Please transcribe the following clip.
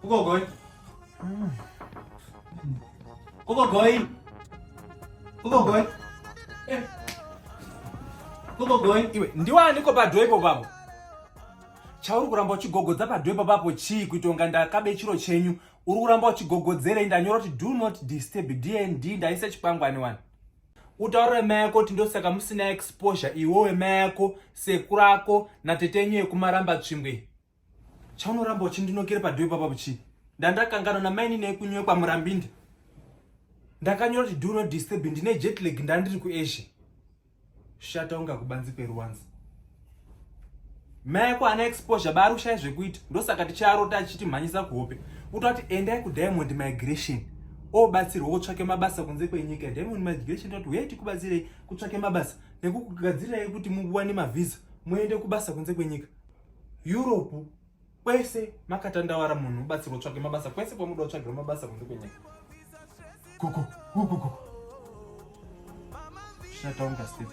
Ugogoi. Ugogoi. Ugogoi. Ugogoi. Iwe ndiwani ko padwepo papo chauri kuramba uchigogodza padwepo papo chii kuita unga ndakabe chiro chenyu uri kuramba uchigogodzerei ndanyora kuti do not disturb dnd ndaisa chikwangwani wani utaurire mai yako kuti ndosaka musina exposure iwowe mai yako sekuru ako natetenyu yekumaramba tsvingwe chaunoramba uchindinokere padwepo papo chii ndandakangana namaini nekunywe kwamurambinda ndakanyora kuti do not disturb ndine jetlag ndandiri kuasia shata unga kubanzi peruwanzi mai yako ana exposure bari ushaya zvekuita ndosaka ticharota achitimhanyisa kuhope utati endai kudiamond migration obatsirwa otsvake mabasa kunze kwenyika diamond migration tati uyai tikubatsirei kutsvake mabasa nekukugadzirirai kuti muwane mavhisa muende kubasa kunze kwenyika Europe kwese makatandawara munhu ubatsirwa otsvake mabasa kwese kwamuda kutsvagira mabasa kunze kwenyika koko shata unga step